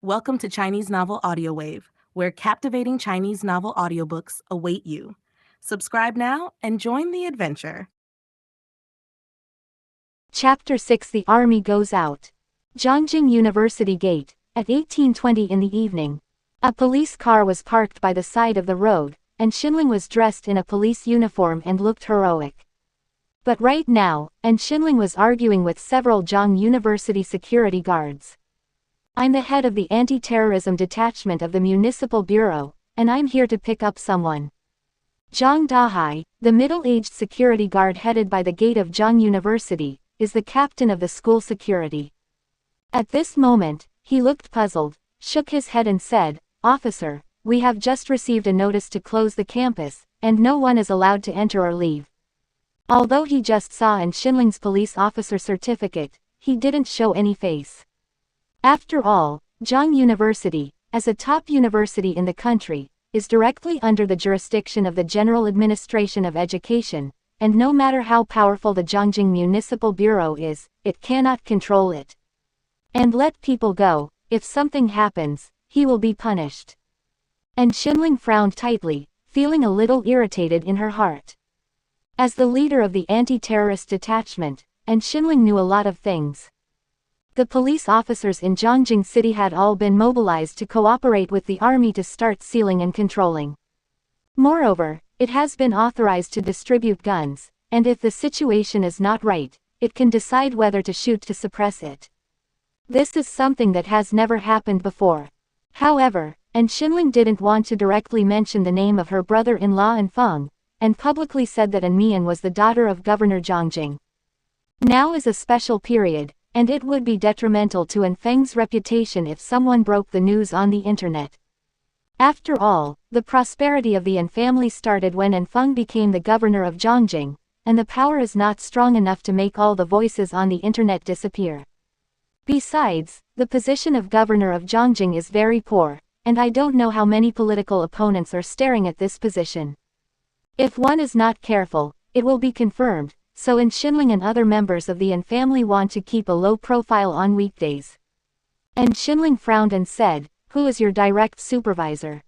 Welcome to Chinese Novel Audiowave, where captivating Chinese novel audiobooks await you. Subscribe now and join the adventure. Chapter 6 The Army Goes Out. Zhongjing University Gate, at 18:20 in the evening. A police car was parked by the side of the road, and Xinling was dressed in a police uniform and looked heroic. But right now, Xinling was arguing with several Zhong University security guards. "I'm the head of the anti-terrorism detachment of the Municipal Bureau, and I'm here to pick up someone." Zhang Dahai, the middle-aged security guard headed by the gate of Zhong University, is the captain of the school security. At this moment, he looked puzzled, shook his head and said, "Officer, we have just received a notice to close the campus, and no one is allowed to enter or leave." Although he just saw Xinling's police officer certificate, he didn't show any face. After all, Zhong University, as a top university in the country, is directly under the jurisdiction of the General Administration of Education, and no matter how powerful the Zhongjing Municipal Bureau is, it cannot control it. And let people go. If something happens, he will be punished. And Xinling frowned tightly, feeling a little irritated in her heart. As the leader of the anti-terrorist detachment, Xinling knew a lot of things. The police officers in Zhongjing City had all been mobilized to cooperate with the army to start sealing and controlling. Moreover, it has been authorized to distribute guns, and if the situation is not right, it can decide whether to shoot to suppress it. This is something that has never happened before. However, Xinling didn't want to directly mention the name of her brother-in-law Anfeng, and publicly said that Anmian was the daughter of Governor Zhongjing. Now is a special period, and it would be detrimental to Anfeng's reputation if someone broke the news on the internet. After all, the prosperity of the An family started when Anfeng became the governor of Zhongjing, and the power is not strong enough to make all the voices on the internet disappear. Besides, the position of governor of Zhongjing is very poor, and I don't know how many political opponents are staring at this position. If one is not careful, it will be confirmed. So Xinling and other members of the An family want to keep a low profile on weekdays. Xinling frowned and said, "Who is your direct supervisor?"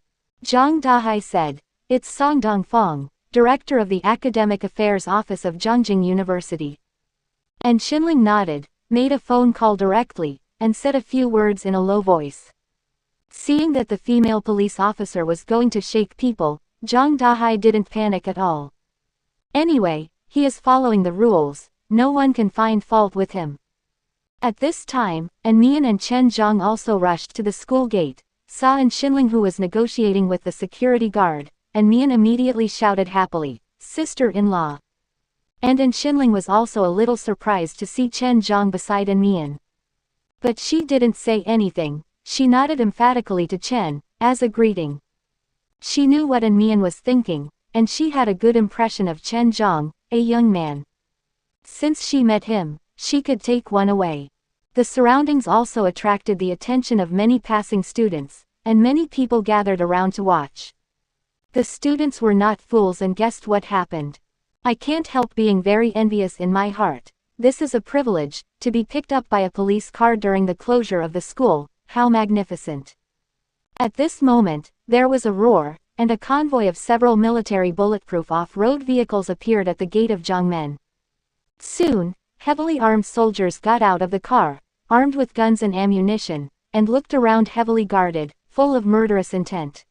Zhang Dahai said, "It's Song Dongfeng, director of the Academic Affairs Office of Zhongjing University." Xinling nodded, made a phone call directly, and said a few words in a low voice. Seeing that the female police officer was going to shake people, Zhang Dahai didn't panic at all. Anyway, he is following the rules, no one can find fault with him. At this time, Anmian and Chen Zhang also rushed to the school gate, saw Xinling who was negotiating with the security guard, Anmian immediately shouted happily, "Sister-in-law." And Xinling was also a little surprised to see Chen Zhang beside Anmian. But she didn't say anything, she nodded emphatically to Chen, as a greeting. She knew what Anmian was thinking, and she had a good impression of Chen Zhang, a young man. Since she met him, she could take one away. The surroundings also attracted the attention of many passing students, and many people gathered around to watch. The students were not fools and guessed what happened. "I can't help being very envious in my heart. This is a privilege, to be picked up by a police car during the closure of the school, how magnificent." At this moment, there was a roar, and a convoy of several military bulletproof off-road vehicles appeared at the gate of Zhongmen. Soon, heavily armed soldiers got out of the car, armed with guns and ammunition, and looked around heavily guarded, full of murderous intent.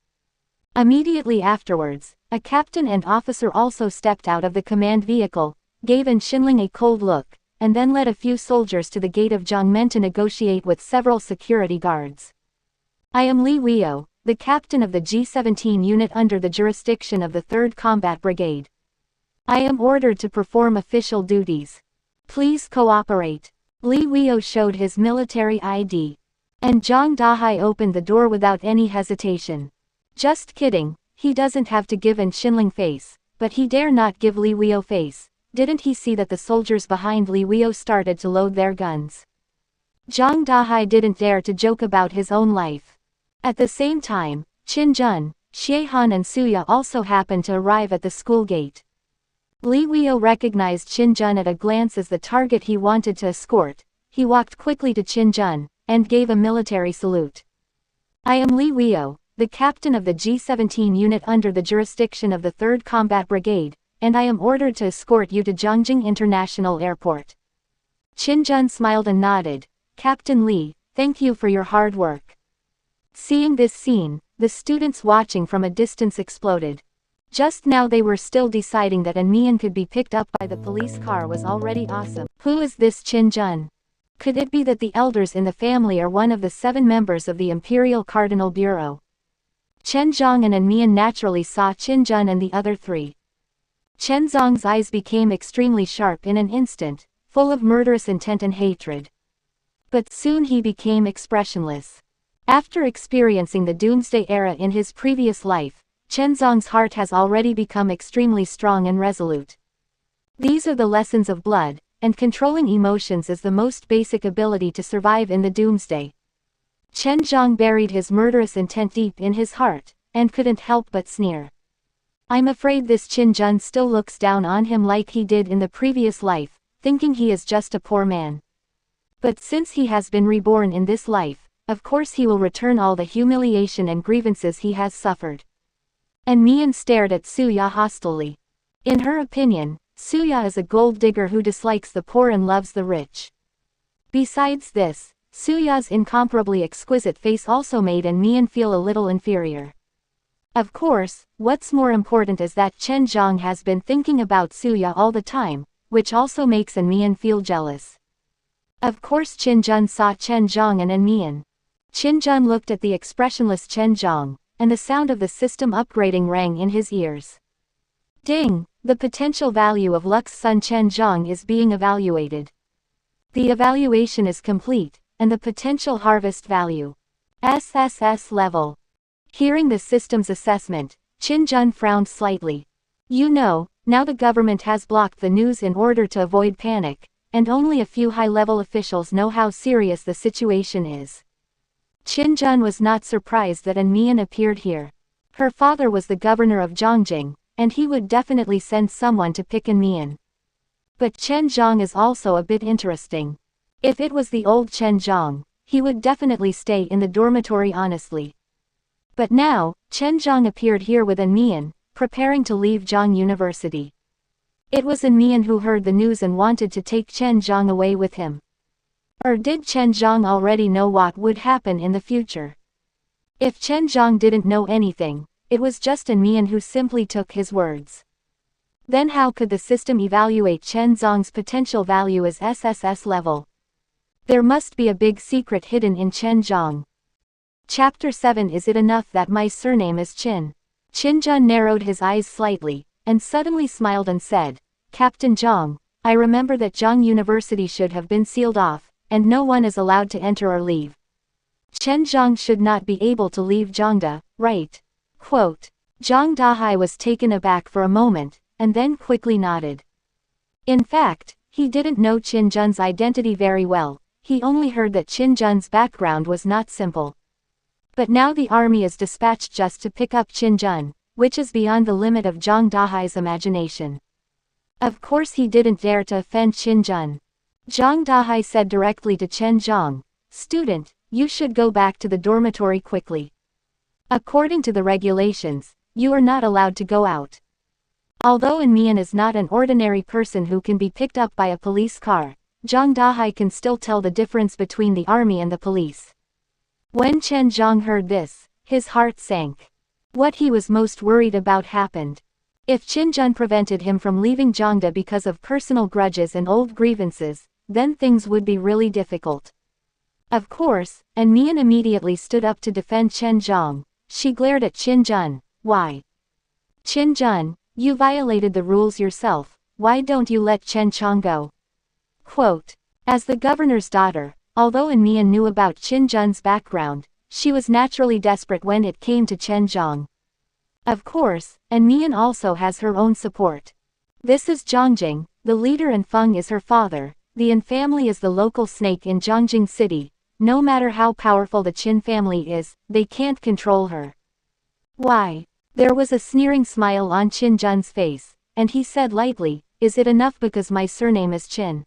Immediately afterwards, a captain and officer also stepped out of the command vehicle, gave Xinling a cold look, and then led a few soldiers to the gate of Zhongmen to negotiate with several security guards. "I am Li Weio, the captain of the G-17 unit under the jurisdiction of the 3rd Combat Brigade. I am ordered to perform official duties. Please cooperate." Li Weio showed his military ID. And Zhang Dahai opened the door without any hesitation. Just kidding, he doesn't have to give Xinling face, but he dare not give Li Weio face. Didn't he see that the soldiers behind Li Weio started to load their guns? Zhang Dahai didn't dare to joke about his own life. At the same time, Qin Jun, Xie Han and Suya also happened to arrive at the school gate. Li Weio recognized Qin Jun at a glance as the target he wanted to escort. He walked quickly to Qin Jun, and gave a military salute. I am Li Weo, the captain of the G-17 unit under the jurisdiction of the 3rd Combat Brigade, and I am ordered to escort you to Zhongjing International Airport. Qin Jun smiled and nodded. Captain Li, thank you for your hard work. Seeing this scene, the students watching from a distance exploded. Just now they were still deciding that Mian could be picked up by the police car was already awesome. Who is this Qin Jun? Could it be that the elders in the family are one of the 7 members of the Imperial Cardinal Bureau? Chen Zhong and Mian naturally saw Qin Jun and the other 3. Chen Zong's eyes became extremely sharp in an instant, full of murderous intent and hatred. But soon he became expressionless. After experiencing the Doomsday Era in his previous life, Chen Zong's heart has already become extremely strong and resolute. These are the lessons of blood, and controlling emotions is the most basic ability to survive in the Doomsday. Chen Zhong buried his murderous intent deep in his heart, and couldn't help but sneer. I'm afraid this Qin Jun still looks down on him like he did in the previous life, thinking he is just a poor man. But since he has been reborn in this life, of course he will return all the humiliation and grievances he has suffered. And Mian stared at Suya hostilely. In her opinion, Suya is a gold digger who dislikes the poor and loves the rich. Besides this, Suya's incomparably exquisite face also made Mian feel a little inferior. Of course, what's more important is that Chen Zhong has been thinking about Suya all the time, which also makes Mian feel jealous. Of course Qin Jun saw Chen Zhong and Mian. Qin Jun looked at the expressionless Chen Zhong, and the sound of the system upgrading rang in his ears. Ding! The potential value of Lux's son Chen Zhong is being evaluated. The evaluation is complete, and the potential harvest value. SSS level. Hearing the system's assessment, Qin Jun frowned slightly. You know, now the government has blocked the news in order to avoid panic, and only a few high-level officials know how serious the situation is. Qin Jun was not surprised that Mian appeared here. Her father was the governor of Zhongjing, and he would definitely send someone to pick Mian. But Chen Zhong is also a bit interesting. If it was the old Chen Zhong, he would definitely stay in the dormitory honestly. But now, Chen Zhong appeared here with Mian, preparing to leave Zhong University. It was Mian who heard the news and wanted to take Chen Zhong away with him. Or did Chen Zhong already know what would happen in the future? If Chen Zhong didn't know anything, it was just Mian who simply took his words. Then how could the system evaluate Chen Zhong's potential value as SSS level? There must be a big secret hidden in Chen Zhong. Chapter 7. Is it enough that my surname is Qin? Qin Jun narrowed his eyes slightly, and suddenly smiled and said, Captain Zhong, I remember that Zhong University should have been sealed off, and no one is allowed to enter or leave. Chen Zhong should not be able to leave Zhongda, right? Quote. Zhang Dahai was taken aback for a moment, and then quickly nodded. In fact, he didn't know Qin Jun's identity very well, he only heard that Qin Jun's background was not simple. But now the army is dispatched just to pick up Qin Jun, which is beyond the limit of Zhang Dahai's imagination. Of course he didn't dare to offend Qin Jun. Zhang Dahai said directly to Chen Zhong, Student, you should go back to the dormitory quickly. According to the regulations, you are not allowed to go out. Although Mian is not an ordinary person who can be picked up by a police car, Zhang Dahai can still tell the difference between the army and the police. When Chen Zhong heard this, his heart sank. What he was most worried about happened. If Qin Jun prevented him from leaving Zhongda because of personal grudges and old grievances, then things would be really difficult. Of course, Mian immediately stood up to defend Chen Zhong. She glared at Qin Jun. Why? Qin Jun, you violated the rules yourself, why don't you let Chen Chong go? Quote. As the governor's daughter, although Mian knew about Qin Jun's background, she was naturally desperate when it came to Chen Zhong. Of course, Mian also has her own support. This is Zhongjing, the leader, and Feng is her father. The An family is the local snake in Zhongjing City. No matter how powerful the Qin family is, they can't control her. Why? There was a sneering smile on Qin Jun's face, and he said lightly, Is it enough because my surname is Qin?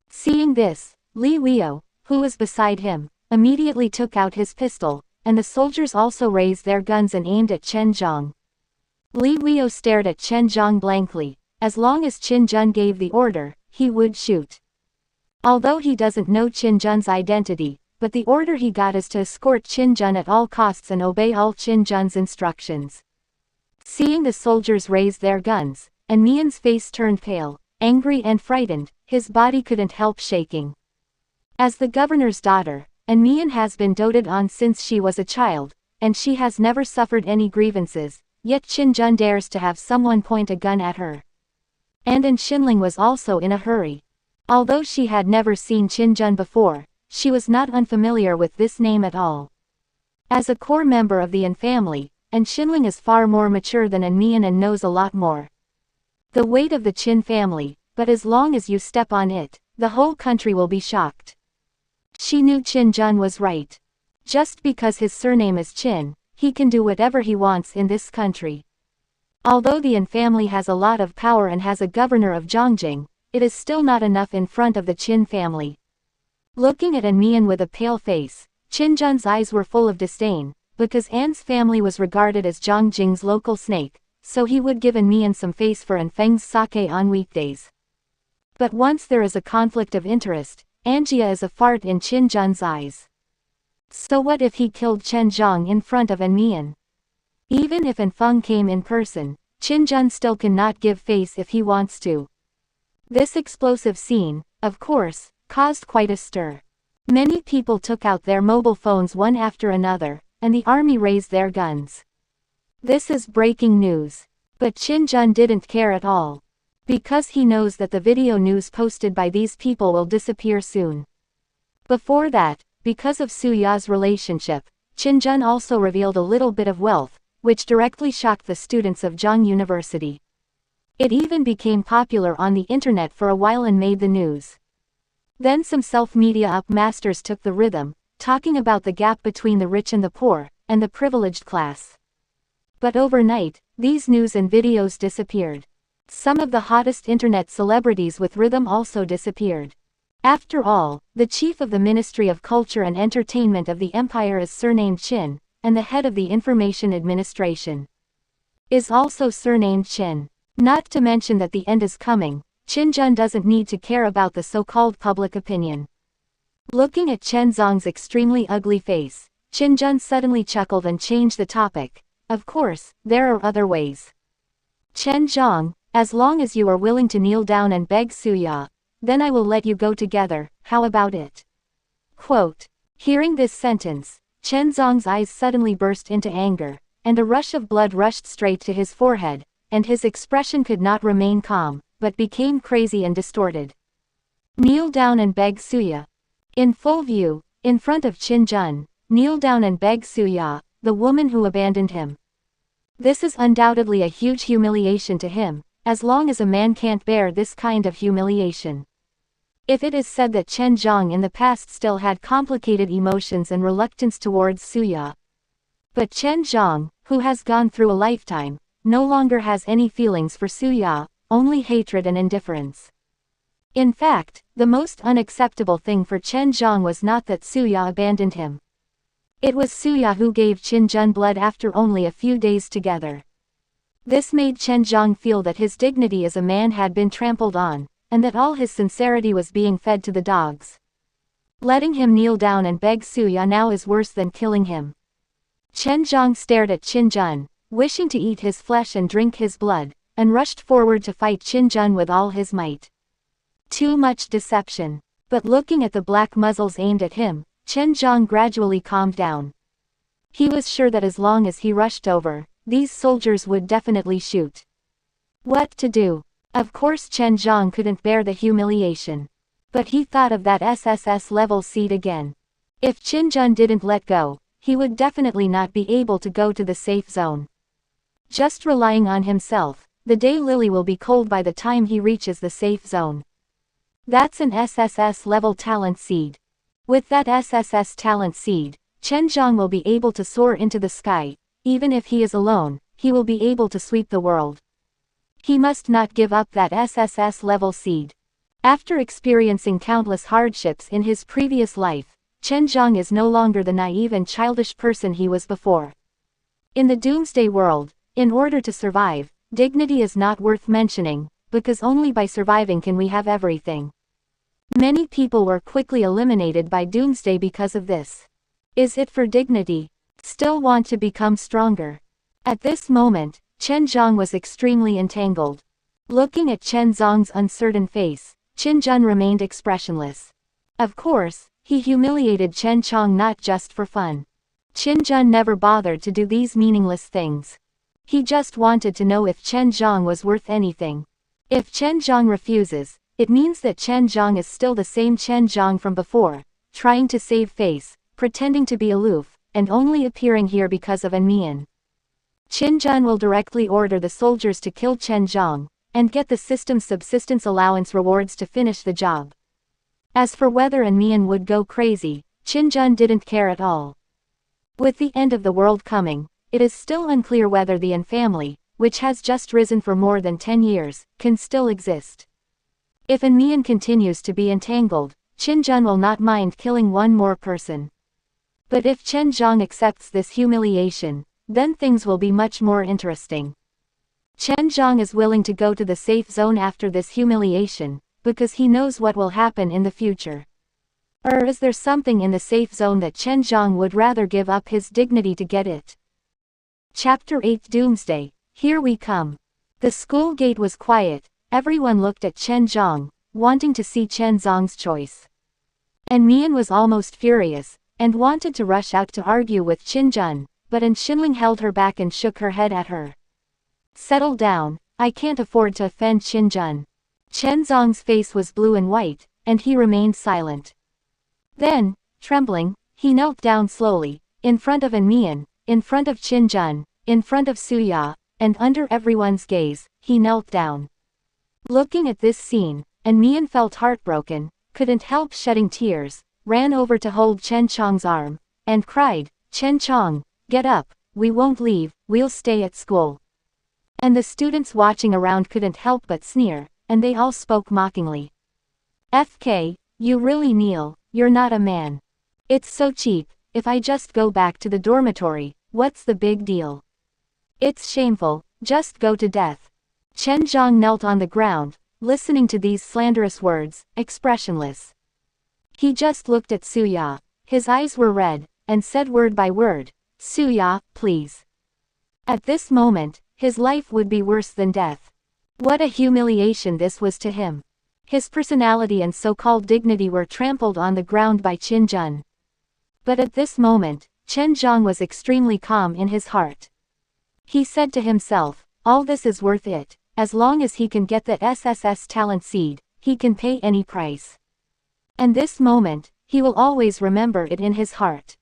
Seeing this, Li Weo, who was beside him, immediately took out his pistol, and the soldiers also raised their guns and aimed at Chen Zhang. Li Weihou stared at Chen Zhang blankly. As long as Qin Jun gave the order, he would shoot. Although he doesn't know Qin Jun's identity, but the order he got is to escort Qin Jun at all costs and obey all Qin Jun's instructions. Seeing the soldiers raise their guns, and Mian's face turned pale, angry and frightened, his body couldn't help shaking. As the governor's daughter, and Mian has been doted on since she was a child, and she has never suffered any grievances, yet Qin Jun dares to have someone point a gun at her. And Xinling was also in a hurry. Although she had never seen Qin Jun before, she was not unfamiliar with this name at all. As a core member of the An family, Xinling is far more mature than An Mian and knows a lot more. The weight of the Qin family, but as long as you step on it, the whole country will be shocked. She knew Qin Jun was right. Just because his surname is Qin, he can do whatever he wants in this country. Although the An family has a lot of power and has a governor of Zhongjing, it is still not enough in front of the Qin family. Looking at An Mian with a pale face, Qin Jun's eyes were full of disdain, because An's family was regarded as Zhongjing's local snake, so he would give An Mian some face for An Feng's sake on weekdays. But once there is a conflict of interest, Anjia is a fart in Qin Jun's eyes. So what if he killed Chen Zhang in front of An Mian? Even if An Feng came in person, Qin Jun still cannot give face if he wants to. This explosive scene, of course, caused quite a stir. Many people took out their mobile phones one after another, and the army raised their guns. This is breaking news. But Qin Jun didn't care at all. Because he knows that the video news posted by these people will disappear soon. Before that, because of Su Ya's relationship, Qin Jun also revealed a little bit of wealth, which directly shocked the students of Zhang University. It even became popular on the internet for a while and made the news. Then some self-media up masters took the rhythm, talking about the gap between the rich and the poor, and the privileged class. But overnight, these news and videos disappeared. Some of the hottest internet celebrities with rhythm also disappeared. After all, the chief of the Ministry of Culture and Entertainment of the Empire is surnamed Qin, and the head of the Information Administration is also surnamed Qin. Not to mention that the end is coming, Qin Jun doesn't need to care about the so-called public opinion. Looking at Chen Zhang's extremely ugly face, Qin Jun suddenly chuckled and changed the topic. Of course, there are other ways. Chen Zhang, as long as you are willing to kneel down and beg Su Ya, then I will let you go together, how about it? Quote. Hearing this sentence, Chen Zhang's eyes suddenly burst into anger, and a rush of blood rushed straight to his forehead, and his expression could not remain calm, but became crazy and distorted. Kneel down and beg Su Ya. In full view, in front of Qin Jun, kneel down and beg Su Ya, the woman who abandoned him. This is undoubtedly a huge humiliation to him, as long as a man can't bear this kind of humiliation. If it is said that Chen Zhang in the past still had complicated emotions and reluctance towards Su Ya. But Chen Zhang, who has gone through a lifetime, no longer has any feelings for Su Ya, only hatred and indifference. In fact, the most unacceptable thing for Chen Zhang was not that Su Ya abandoned him. It was Su Ya who gave Qin Jun blood after only a few days together. This made Chen Zhang feel that his dignity as a man had been trampled on, and that all his sincerity was being fed to the dogs. Letting him kneel down and beg Su Ya now is worse than killing him. Chen Zhang stared at Qin Jun, wishing to eat his flesh and drink his blood, and rushed forward to fight Qin Jun with all his might. Too much deception. But looking at the black muzzles aimed at him, Chen Zhang gradually calmed down. He was sure that as long as he rushed over, these soldiers would definitely shoot. What to do? Of course Chen Zhang couldn't bear the humiliation. But he thought of that SSS level seed again. If Qin Jun didn't let go, he would definitely not be able to go to the safe zone. Just relying on himself, the daylily will be cold by the time he reaches the safe zone. That's an SSS level talent seed. With that SSS talent seed, Chen Zhang will be able to soar into the sky. Even if he is alone, he will be able to sweep the world. He must not give up that SSS level seed. After experiencing countless hardships in his previous life, Chen Zhang is no longer the naive and childish person he was before. In the doomsday world, in order to survive, dignity is not worth mentioning, because only by surviving can we have everything. Many people were quickly eliminated by doomsday because of this. Is it for dignity? Still want to become stronger? At this moment, Chen Zhang was extremely entangled. Looking at Chen Zhang's uncertain face, Qin Jun remained expressionless. Of course, he humiliated Chen Chong not just for fun. Qin Jun never bothered to do these meaningless things. He just wanted to know if Chen Zhang was worth anything. If Chen Zhang refuses, it means that Chen Zhang is still the same Chen Zhang from before, trying to save face, pretending to be aloof, and only appearing here because of An Mian. Qin Jun will directly order the soldiers to kill Chen Zhang, and get the system's subsistence allowance rewards to finish the job. As for whether An Mian would go crazy, Qin Jun didn't care at all. With the end of the world coming, it is still unclear whether the An family, which has just risen for more than 10 years, can still exist. If An Mian continues to be entangled, Qin Jun will not mind killing one more person. But if Chen Zhang accepts this humiliation, then things will be much more interesting. Chen Zhang is willing to go to the safe zone after this humiliation, because he knows what will happen in the future. Or is there something in the safe zone that Chen Zhang would rather give up his dignity to get it? Chapter 8 Doomsday, Here We Come. The school gate was quiet, everyone looked at Chen Zhang, wanting to see Chen Zhang's choice. An Mian was almost furious, and wanted to rush out to argue with Qin Jun, but An Xinling held her back and shook her head at her. Settle down, I can't afford to offend Qin Jun. Chen Zhang's face was blue and white, and he remained silent. Then, trembling, he knelt down slowly, in front of An Mian, in front of Qin Jun, in front of Su Ya, and under everyone's gaze, he knelt down. Looking at this scene, An Mian felt heartbroken, couldn't help shedding tears, ran over to hold Chen Chong's arm, and cried, Chen Chong, get up, we won't leave, we'll stay at school. And the students watching around couldn't help but sneer, and they all spoke mockingly. FK, you really kneel, you're not a man. It's so cheap, if I just go back to the dormitory, what's the big deal? It's shameful, just go to death. Chen Zhang knelt on the ground, listening to these slanderous words, expressionless. He just looked at Su Ya, his eyes were red, and said word by word, Su Ya, please. At this moment, his life would be worse than death. What a humiliation this was to him. His personality and so-called dignity were trampled on the ground by Qin Jun. But at this moment, Chen Zhang was extremely calm in his heart. He said to himself, all this is worth it, as long as he can get that SSS talent seed, he can pay any price. And this moment, he will always remember it in his heart.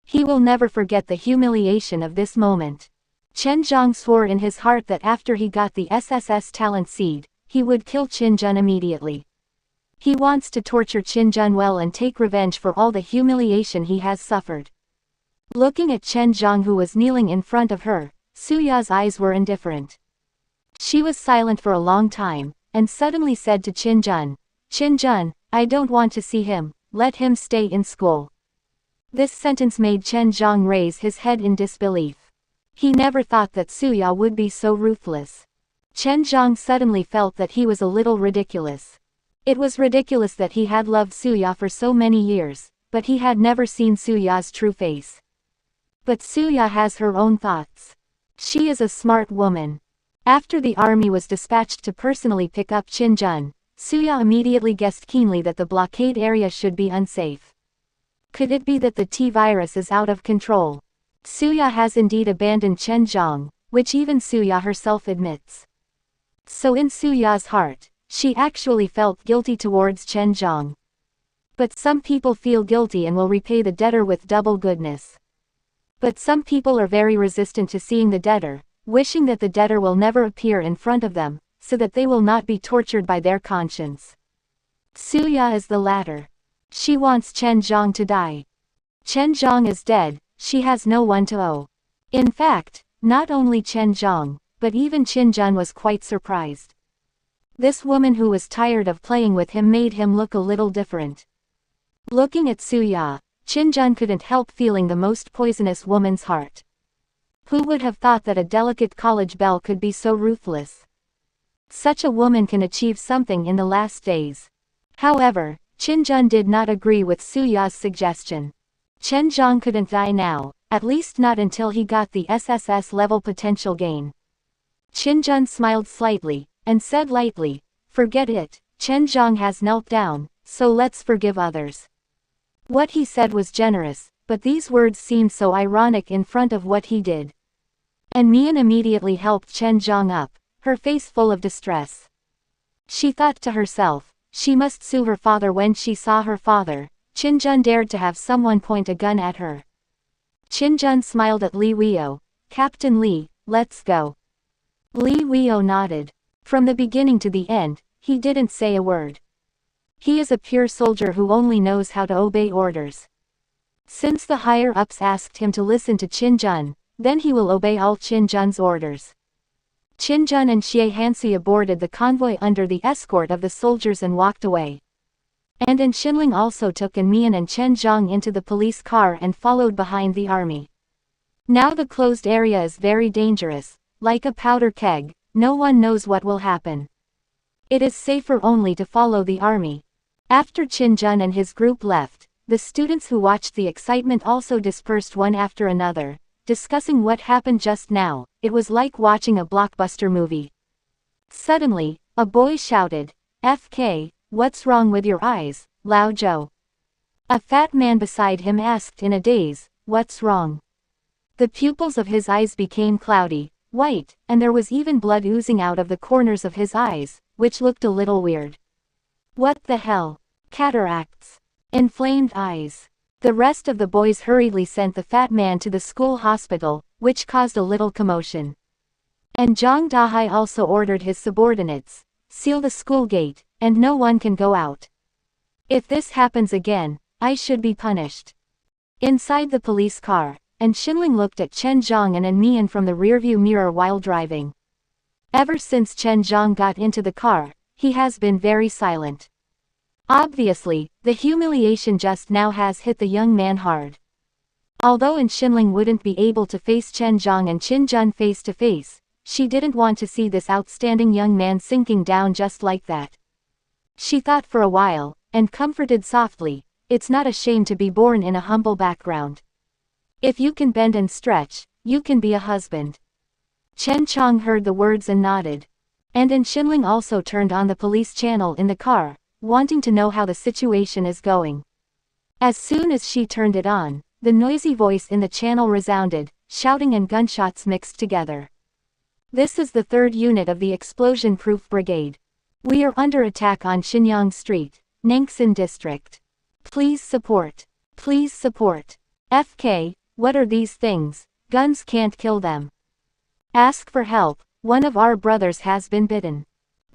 He will never forget the humiliation of this moment. Chen Zhang swore in his heart that after he got the SSS talent seed, he would kill Qin Jun immediately. He wants to torture Qin Jun well and take revenge for all the humiliation he has suffered. Looking at Chen Zhang who was kneeling in front of her, Su Ya's eyes were indifferent. She was silent for a long time, and suddenly said to Qin Jun, I don't want to see him, let him stay in school. This sentence made Chen Zhang raise his head in disbelief. He never thought that Su Ya would be so ruthless. Chen Zhang suddenly felt that he was a little ridiculous. It was ridiculous that he had loved Su Ya for so many years, but he had never seen Su Ya's true face. But Su Ya has her own thoughts. She is a smart woman. After the army was dispatched to personally pick up Qin Jun, Su Ya immediately guessed keenly that the blockade area should be unsafe. Could it be that the T-virus is out of control? Su Ya has indeed abandoned Chen Zhang, which even Su Ya herself admits. So in Su Ya's heart, she actually felt guilty towards Chen Zhang. But some people feel guilty and will repay the debtor with double goodness. But some people are very resistant to seeing the debtor, wishing that the debtor will never appear in front of them, so that they will not be tortured by their conscience. Su Ya is the latter. She wants Chen Zhang to die. Chen Zhang is dead, she has no one to owe. In fact, not only Chen Zhang, but even Qin Jun was quite surprised. This woman who was tired of playing with him made him look a little different. Looking at Suya, Qin couldn't help feeling the most poisonous woman's heart. Who would have thought that a delicate college belle could be so ruthless? Such a woman can achieve something in the last days. However, Qin did not agree with Suya's suggestion. Chen couldn't die now, at least not until he got the SSS level potential gain. Qin smiled slightly, and said lightly, "Forget it, Chen has knelt down, so let's forgive others." What he said was generous, but these words seemed so ironic in front of what he did. And Mian immediately helped Chen up, her face full of distress. She thought to herself, she must sue her father. When she saw her father, Qin dared to have someone point a gun at her. Qin smiled at Li Weio. "Captain Li, let's go." Li Weio nodded. From the beginning to the end, he didn't say a word. He is a pure soldier who only knows how to obey orders. Since the higher-ups asked him to listen to Qin, then he will obey all Qin's orders. Qin and Xie Hansuya boarded the convoy under the escort of the soldiers and walked away. And Xinling also took Mian and Chen into the police car and followed behind the army. Now the closed area is very dangerous, like a powder keg, no one knows what will happen. It is safer only to follow the army. After Qin and his group left, the students who watched the excitement also dispersed one after another, discussing what happened just now. It was like watching a blockbuster movie. Suddenly, a boy shouted, "FK, what's wrong with your eyes, Lao Zhou?" A fat man beside him asked in a daze, "What's wrong?" The pupils of his eyes became cloudy, white, and there was even blood oozing out of the corners of his eyes, which looked a little weird. "What the hell? Cataracts. Inflamed eyes." The rest of the boys hurriedly sent the fat man to the school hospital, which caused a little commotion. And Zhang Dahai also ordered his subordinates, "Seal the school gate, and no one can go out. If this happens again, I should be punished." Inside the police car, and Xinling looked at Chen and Mian from the rearview mirror while driving. Ever since Chen got into the car, he has been very silent. Obviously, the humiliation just now has hit the young man hard. Although Xinling wouldn't be able to face Chen and Qin face to face, she didn't want to see this outstanding young man sinking down just like that. She thought for a while, and comforted softly, "It's not a shame to be born in a humble background. If you can bend and stretch, you can be a husband." Chen heard the words and nodded. And Xinling also turned on the police channel in the car, wanting to know how the situation is going. As soon as she turned it on, the noisy voice in the channel resounded, shouting and gunshots mixed together. "This is the 3rd unit of the explosion-proof brigade. We are under attack on Xinyang Street, Nangxin District. Please support. Please support. FK, what are these things? Guns can't kill them. Ask for help, one of our brothers has been bitten.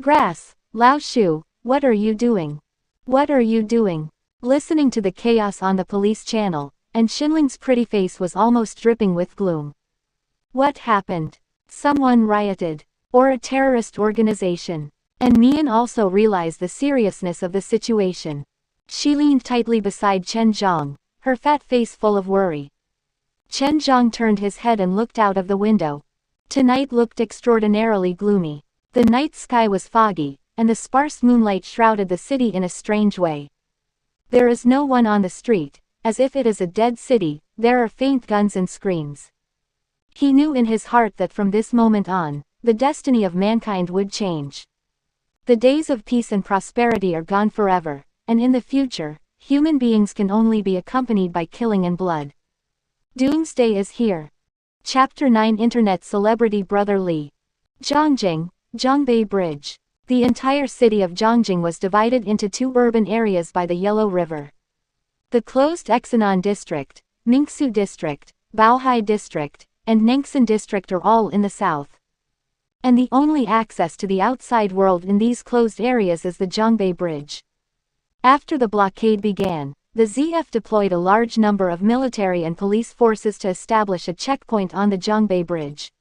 Grass, Lao Shu, what are you doing? What are you doing?" Listening to the chaos on the police channel, and Xinling's pretty face was almost dripping with gloom. What happened? Someone rioted. Or a terrorist organization. And Mian also realized the seriousness of the situation. She leaned tightly beside Chen her fat face full of worry. Chen turned his head and looked out of the window. Tonight looked extraordinarily gloomy. The night sky was foggy, and the sparse moonlight shrouded the city in a strange way. There is no one on the street, as if it is a dead city. There are faint guns and screams. He knew in his heart that from this moment on, the destiny of mankind would change. The days of peace and prosperity are gone forever, and in the future, human beings can only be accompanied by killing and blood. Doomsday is here. Chapter 9 Internet Celebrity Brother Li. Zhongjing, Zhongbei Bridge. The entire city of Zhongjing was divided into 2 urban areas by the Yellow River. The closed Exanon District, Mingsu District, Baohai District, and Nangxin District are all in the south. And the only access to the outside world in these closed areas is the Zhongbei Bridge. After the blockade began, the ZF deployed a large number of military and police forces to establish a checkpoint on the Zhongbei Bridge.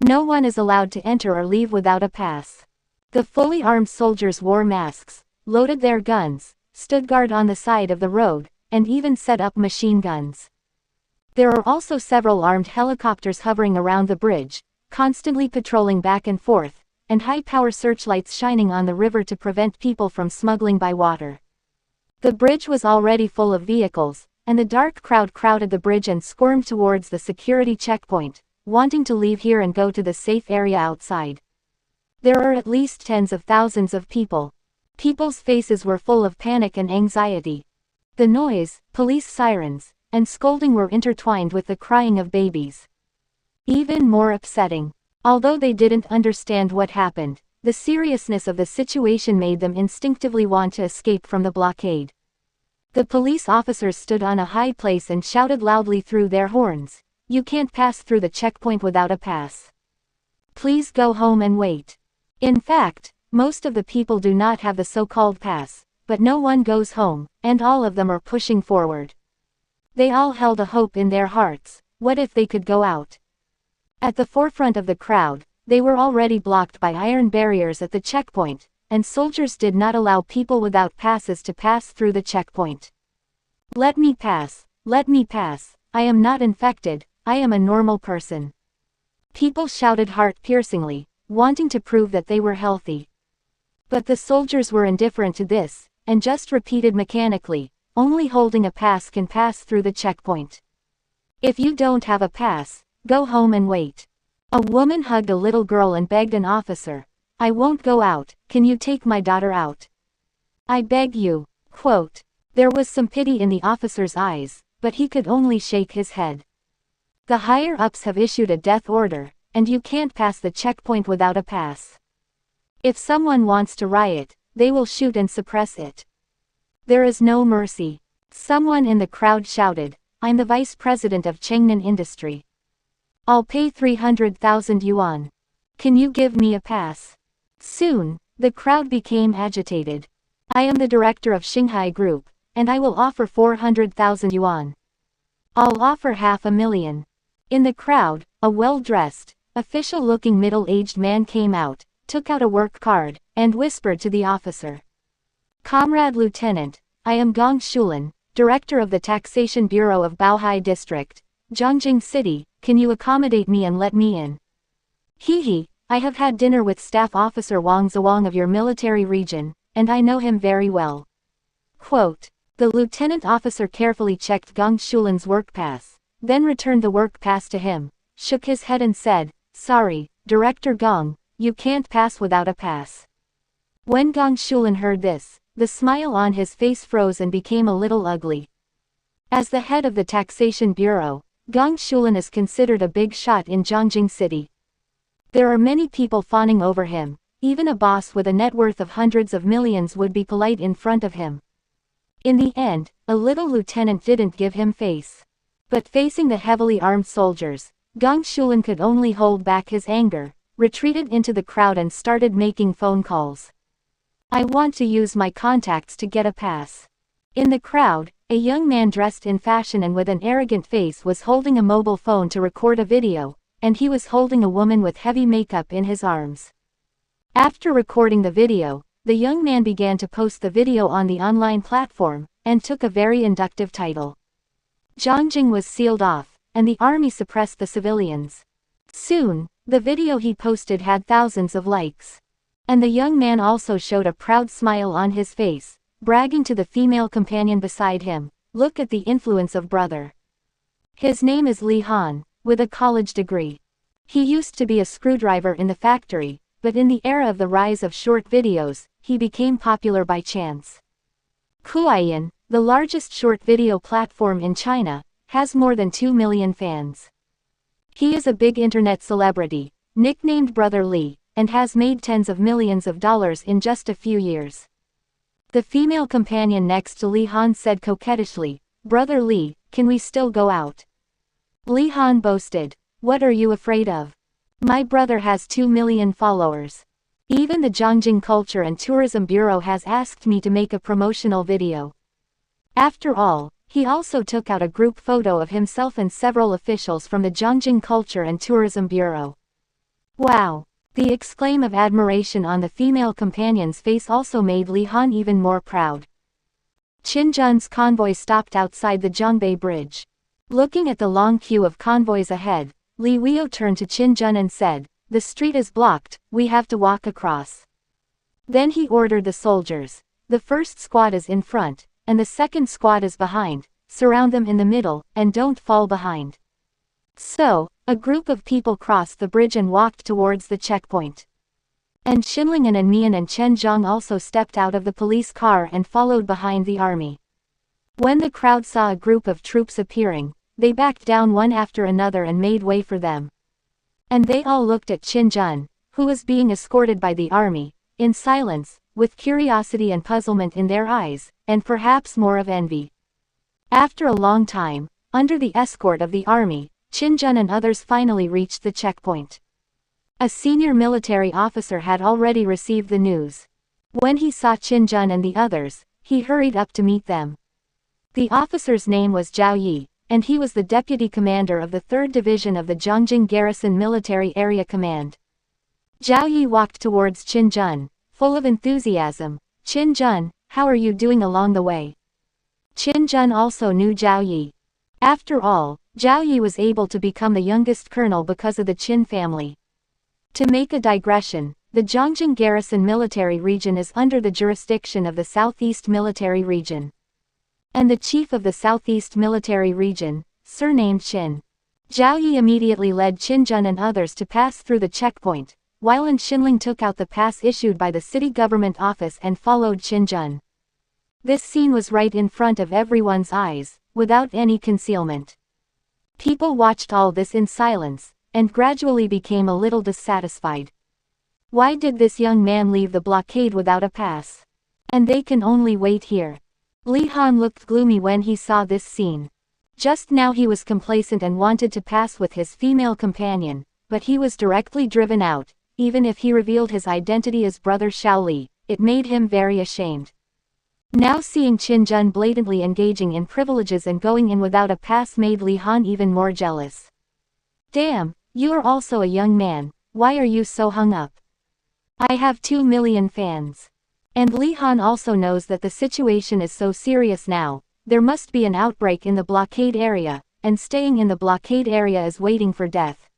No one is allowed to enter or leave without a pass. The fully armed soldiers wore masks, loaded their guns, stood guard on the side of the road, and even set up machine guns. There are also several armed helicopters hovering around the bridge, constantly patrolling back and forth, and high-power searchlights shining on the river to prevent people from smuggling by water. The bridge was already full of vehicles, and the dark crowd crowded the bridge and squirmed towards the security checkpoint, wanting to leave here and go to the safe area outside. There are at least tens of thousands of people. People's faces were full of panic and anxiety. The noise, police sirens, and scolding were intertwined with the crying of babies. Even more upsetting, although they didn't understand what happened, the seriousness of the situation made them instinctively want to escape from the blockade. The police officers stood on a high place and shouted loudly through their horns, "You can't pass through the checkpoint without a pass. Please go home and wait." In fact, most of the people do not have the so-called pass, but no one goes home, and all of them are pushing forward. They all held a hope in their hearts. What if they could go out? At the forefront of the crowd, they were already blocked by iron barriers at the checkpoint, and soldiers did not allow people without passes to pass through the checkpoint. "Let me pass, let me pass, I am not infected, I am a normal person." People shouted heart-piercingly, wanting to prove that they were healthy. But the soldiers were indifferent to this, and just repeated mechanically, "Only holding a pass can pass through the checkpoint. If you don't have a pass, go home and wait." A woman hugged a little girl and begged an officer, "I won't go out, can you take my daughter out? I beg you." Quote. There was some pity in the officer's eyes, but he could only shake his head. The higher-ups have issued a death order, and you can't pass the checkpoint without a pass. If someone wants to riot, they will shoot and suppress it. There is no mercy. Someone in the crowd shouted, "I'm the vice president of Chengnan Industry. I'll pay 300,000 yuan. Can you give me a pass?" Soon, the crowd became agitated. "I am the director of Shanghai Group, and I will offer 400,000 yuan. I'll offer 500,000. In the crowd, a well-dressed, official-looking middle-aged man came out, took out a work card, and whispered to the officer, "Comrade Lieutenant, I am Gong Shulin, director of the Taxation Bureau of Baohai District, Zhongjing City, can you accommodate me and let me in? Hee, I have had dinner with Staff Officer Wang Zawang of your military region, and I know him very well." Quote. The lieutenant officer carefully checked Gong Shulin's work pass, then returned the work pass to him, shook his head and said, "Sorry, Director Gong, you can't pass without a pass." When Gong Shulin heard this, the smile on his face froze and became a little ugly. As the head of the Taxation Bureau, Gong Shulin is considered a big shot in Zhongjing City. There are many people fawning over him, even a boss with a net worth of hundreds of millions would be polite in front of him. In the end, a little lieutenant didn't give him face. But facing the heavily armed soldiers, Gong Shulin could only hold back his anger, retreated into the crowd and started making phone calls. "I want to use my contacts to get a pass." In the crowd, a young man dressed in fashion and with an arrogant face was holding a mobile phone to record a video, and he was holding a woman with heavy makeup in his arms. After recording the video, the young man began to post the video on the online platform, and took a very inductive title. Zhongjing was sealed off, and the army suppressed the civilians. Soon, the video he posted had thousands of likes. And the young man also showed a proud smile on his face, bragging to the female companion beside him, "Look at the influence of brother." His name is Li Han, with a college degree. He used to be a screwdriver in the factory, but in the era of the rise of short videos, he became popular by chance. Kuayan, the largest short video platform in China, has more than 2 million fans. He is a big internet celebrity, nicknamed Brother Li, and has made tens of millions of dollars in just a few years. The female companion next to Li Han said coquettishly, "Brother Li, can we still go out?" Li Han boasted, "What are you afraid of? My brother has 2 million followers. Even the Zhongjing Culture and Tourism Bureau has asked me to make a promotional video." After all, he also took out a group photo of himself and several officials from the Zhongjing Culture and Tourism Bureau. Wow! The exclaim of admiration on the female companion's face also made Li Han even more proud. Qin Jun's convoy stopped outside the Zhongbei Bridge. Looking at the long queue of convoys ahead, Li Weio turned to Qin Jun and said, "The street is blocked, we have to walk across." Then he ordered the soldiers. "The first squad is in front, and the second squad is behind, surround them in the middle, and don't fall behind." So, a group of people crossed the bridge and walked towards the checkpoint. And Xinling and Mian and Chen Zhang also stepped out of the police car and followed behind the army. When the crowd saw a group of troops appearing, they backed down one after another and made way for them. And they all looked at Qin Jun, who was being escorted by the army, in silence, with curiosity and puzzlement in their eyes, and perhaps more of envy. After a long time, under the escort of the army, Qin Jun and others finally reached the checkpoint. A senior military officer had already received the news. When he saw Qin Jun and the others, he hurried up to meet them. The officer's name was Zhao Yi, and he was the deputy commander of the 3rd Division of the Zhongjing Garrison Military Area Command. Zhao Yi walked towards Qin Jun, full of enthusiasm. "Qin Jun, how are you doing along the way?" Qin Jun also knew Zhao Yi. After all, Zhao Yi was able to become the youngest colonel because of the Qin family. To make a digression, the Zhongjing Garrison Military Region is under the jurisdiction of the Southeast Military Region. And the chief of the Southeast Military Region, surnamed Qin. Zhao Yi immediately led Qin Jun and others to pass through the checkpoint, while Xinling took out the pass issued by the city government office and followed Qin Jun. This scene was right in front of everyone's eyes, without any concealment. People watched all this in silence, and gradually became a little dissatisfied. Why did this young man leave the blockade without a pass? And they can only wait here. Li Han looked gloomy when he saw this scene. Just now he was complacent and wanted to pass with his female companion, but he was directly driven out. Even if he revealed his identity as brother Shaoli, it made him very ashamed. Now seeing Qin Jun blatantly engaging in privileges and going in without a pass made Li Han even more jealous. "Damn, you are also a young man, why are you so hung up? I have 2 million fans." And Li Han also knows that the situation is so serious now, there must be an outbreak in the blockade area, and staying in the blockade area is waiting for death.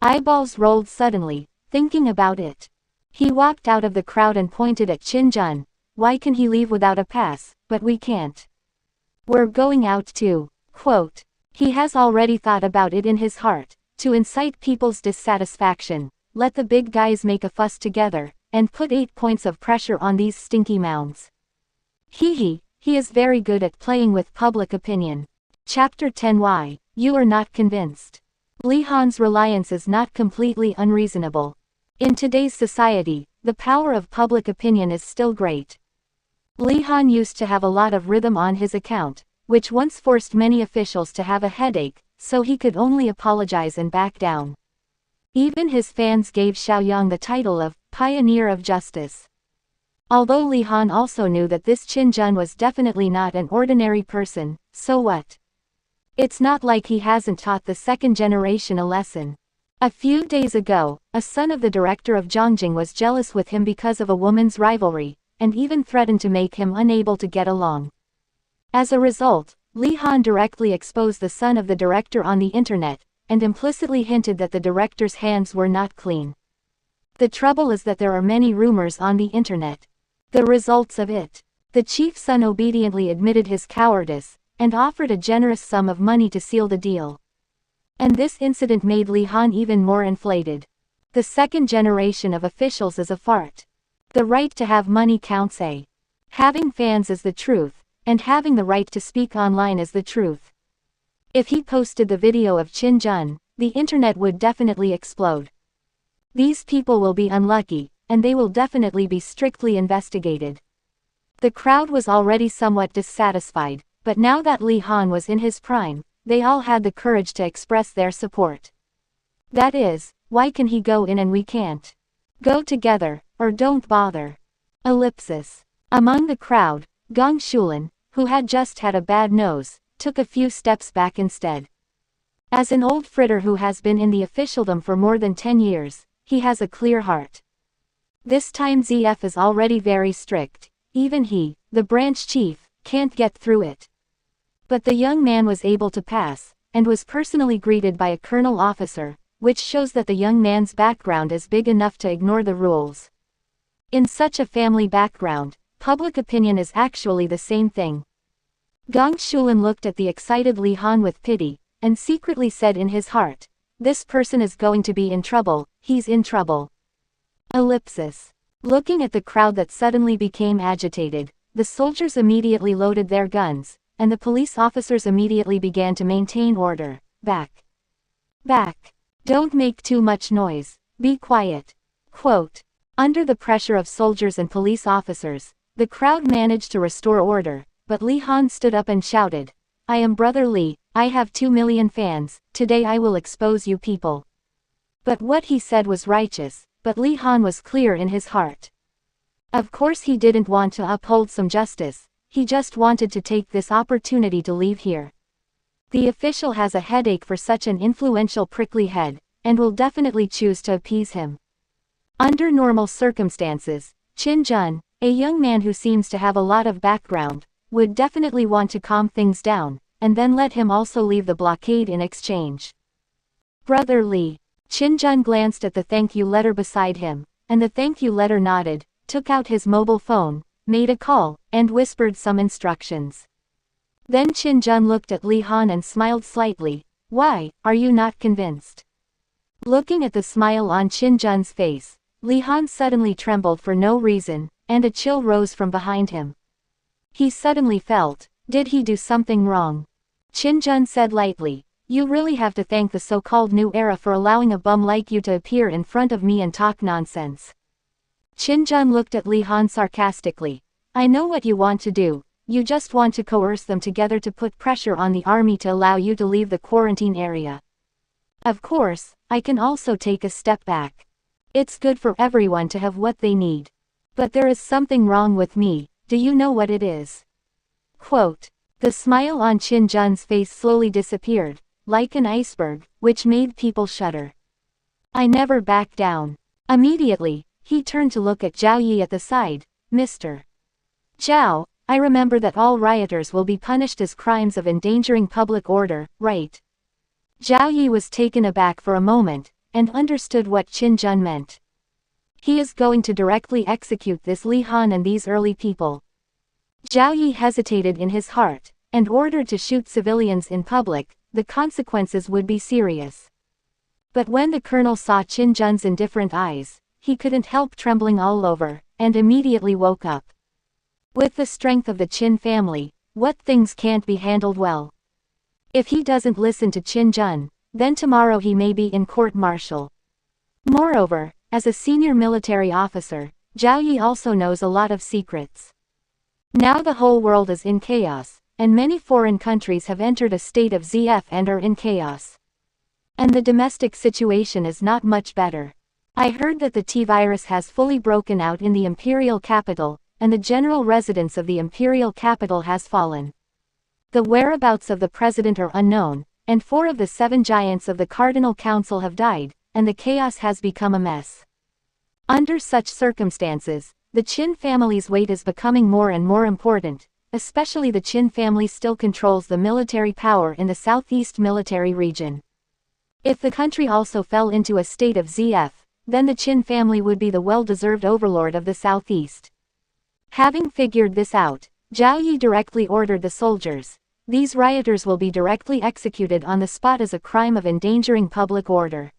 Eyeballs rolled suddenly, thinking about it. He walked out of the crowd and pointed at Qin Jun. "Why can he leave without a pass, but we can't? We're going out too." Quote. He has already thought about it in his heart. To incite people's dissatisfaction, let the big guys make a fuss together, and put 8 points of pressure on these stinky mounds. He is very good at playing with public opinion. Chapter 10. Why you are not convinced. Li Han's reliance is not completely unreasonable. In today's society, the power of public opinion is still great. Li Han used to have a lot of rhythm on his account, which once forced many officials to have a headache, so he could only apologize and back down. Even his fans gave Xiaoyang the title of Pioneer of Justice. Although Li Han also knew that this Qin Jun was definitely not an ordinary person, so what? It's not like he hasn't taught the second generation a lesson. A few days ago, a son of the director of Zhongjing was jealous with him because of a woman's rivalry, and even threatened to make him unable to get along. As a result, Li Han directly exposed the son of the director on the internet, and implicitly hinted that the director's hands were not clean. The trouble is that there are many rumors on the internet. The results of it. The chief son obediently admitted his cowardice, and offered a generous sum of money to seal the deal. And this incident made Li Han even more inflated. The second generation of officials is a fart. The right to have money counts. Having fans is the truth, and having the right to speak online is the truth. If he posted the video of Qin Jun, the internet would definitely explode. These people will be unlucky, and they will definitely be strictly investigated. The crowd was already somewhat dissatisfied, but now that Li Han was in his prime, they all had the courage to express their support. That is, why can he go in and we can't? Go together, or don't bother. Ellipsis. Among the crowd, Gong Shulin, who had just had a bad nose, took a few steps back instead. As an old fritter who has been in the officialdom for more than 10 years, he has a clear heart. This time ZF is already very strict. Even he, the branch chief, can't get through it. But the young man was able to pass, and was personally greeted by a colonel officer, which shows that the young man's background is big enough to ignore the rules. In such a family background, public opinion is actually the same thing. Gong Shulin looked at the excited Li Han with pity, and secretly said in his heart, "This person is going to be in trouble, he's in trouble." Ellipsis. Looking at the crowd that suddenly became agitated, the soldiers immediately loaded their guns, and the police officers immediately began to maintain order. Back. Back. Don't make too much noise, be quiet. Quote. Under the pressure of soldiers and police officers, the crowd managed to restore order, but Li Han stood up and shouted, "I am Brother Li, I have 2 million fans, today I will expose you people." But what he said was righteous, but Li Han was clear in his heart. Of course he didn't want to uphold some justice, he just wanted to take this opportunity to leave here. The official has a headache for such an influential prickly head, and will definitely choose to appease him. Under normal circumstances, Qin Jun, a young man who seems to have a lot of background, would definitely want to calm things down, and then let him also leave the blockade in exchange. Brother Li. Qin Jun glanced at the thank you letter beside him, and the thank you letter nodded, took out his mobile phone, made a call, and whispered some instructions. Then Qin Jun looked at Li Han and smiled slightly. "Why, are you not convinced?" Looking at the smile on Qin Jun's face, Li Han suddenly trembled for no reason, and a chill rose from behind him. He suddenly felt, did he do something wrong? Qin Jun said lightly, "You really have to thank the so-called new era for allowing a bum like you to appear in front of me and talk nonsense." Qin Jun looked at Li Han sarcastically. "I know what you want to do, you just want to coerce them together to put pressure on the army to allow you to leave the quarantine area. Of course, I can also take a step back. It's good for everyone to have what they need. But there is something wrong with me, do you know what it is?" Quote. The smile on Qin Jun's face slowly disappeared, like an iceberg, which made people shudder. "I never back down." Immediately, he turned to look at Zhao Yi at the side. "Mr. Zhao, I remember that all rioters will be punished as crimes of endangering public order, right?" Zhao Yi was taken aback for a moment, and understood what Qin Jun meant. He is going to directly execute this Li Han and these early people. Zhao Yi hesitated in his heart, and ordered to shoot civilians in public. The consequences would be serious. But when the colonel saw Qin Jun's indifferent eyes, he couldn't help trembling all over, and immediately woke up. With the strength of the Qin family, what things can't be handled well? If he doesn't listen to Qin Jun, then tomorrow he may be in court-martial. Moreover, as a senior military officer, Zhao Yi also knows a lot of secrets. Now the whole world is in chaos, and many foreign countries have entered a state of ZF and are in chaos. And the domestic situation is not much better. I heard that the T-virus has fully broken out in the imperial capital, and the general residence of the imperial capital has fallen. The whereabouts of the president are unknown, and 4 of the 7 giants of the Cardinal Council have died, and the chaos has become a mess. Under such circumstances, the Qin family's weight is becoming more and more important, especially the Qin family still controls the military power in the southeast military region. If the country also fell into a state of ZF, then the Qin family would be the well-deserved overlord of the southeast. Having figured this out, Zhao Yi directly ordered the soldiers, "These rioters will be directly executed on the spot as a crime of endangering public order."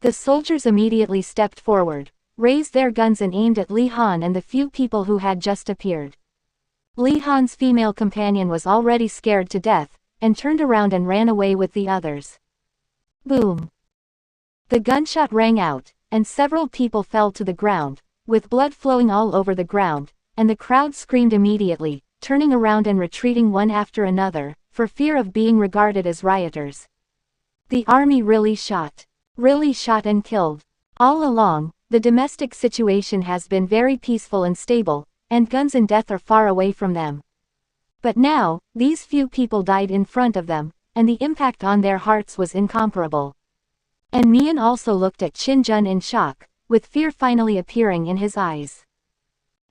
The soldiers immediately stepped forward, raised their guns and aimed at Li Han and the few people who had just appeared. Li Han's female companion was already scared to death, and turned around and ran away with the others. Boom! The gunshot rang out, and several people fell to the ground, with blood flowing all over the ground, and the crowd screamed immediately, turning around and retreating one after another, for fear of being regarded as rioters. The army really shot and killed. All along, the domestic situation has been very peaceful and stable, and guns and death are far away from them. But now, these few people died in front of them, and the impact on their hearts was incomparable. And Mian also looked at Qin Jun in shock, with fear finally appearing in his eyes.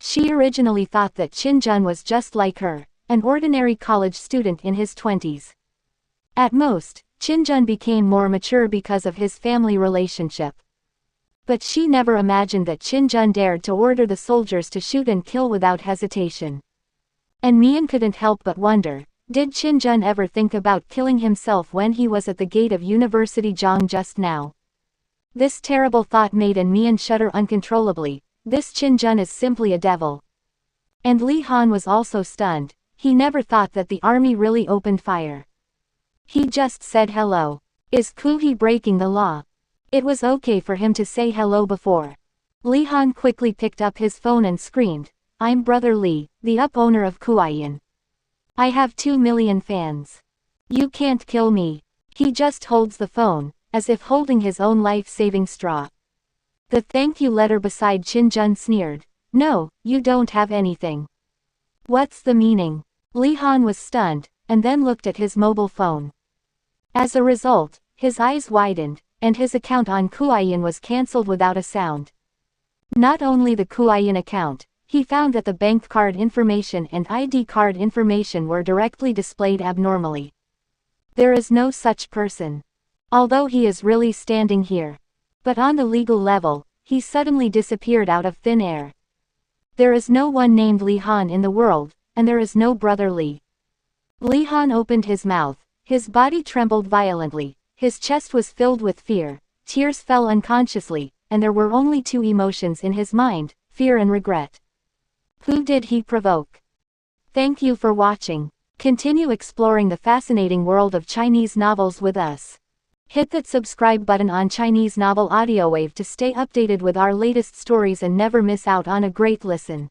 She originally thought that Qin Jun was just like her, an ordinary college student in his 20s. At most, Qin became more mature because of his family relationship. But she never imagined that Qin dared to order the soldiers to shoot and kill without hesitation. And Mian couldn't help but wonder, did Qin ever think about killing himself when he was at the gate of University Zhang just now? This terrible thought made Mian shudder uncontrollably. This Qin is simply a devil. And Li Han was also stunned. He never thought that the army really opened fire. He just said hello. Is Kuhi breaking the law? It was okay for him to say hello before. Li Han quickly picked up his phone and screamed, "I'm Brother Li, the owner of Kuayan. I have 2 million fans. You can't kill me." He just holds the phone, as if holding his own life-saving straw. The thank you letter beside Qin sneered, "No, you don't have anything. What's the meaning?" Li Han was stunned, and then looked at his mobile phone. As a result, his eyes widened, and his account on Kuayan was cancelled without a sound. Not only the Kuayan account, he found that the bank card information and ID card information were directly displayed abnormally. There is no such person. Although he is really standing here. But on the legal level, he suddenly disappeared out of thin air. There is no one named Li Han in the world, and there is no Brother Li. Li Han opened his mouth, his body trembled violently, his chest was filled with fear, tears fell unconsciously, and there were only 2 emotions in his mind, fear and regret. Who did he provoke? Thank you for watching. Continue exploring the fascinating world of Chinese novels with us. Hit that subscribe button on Chinese Novel Audiowave to stay updated with our latest stories and never miss out on a great listen.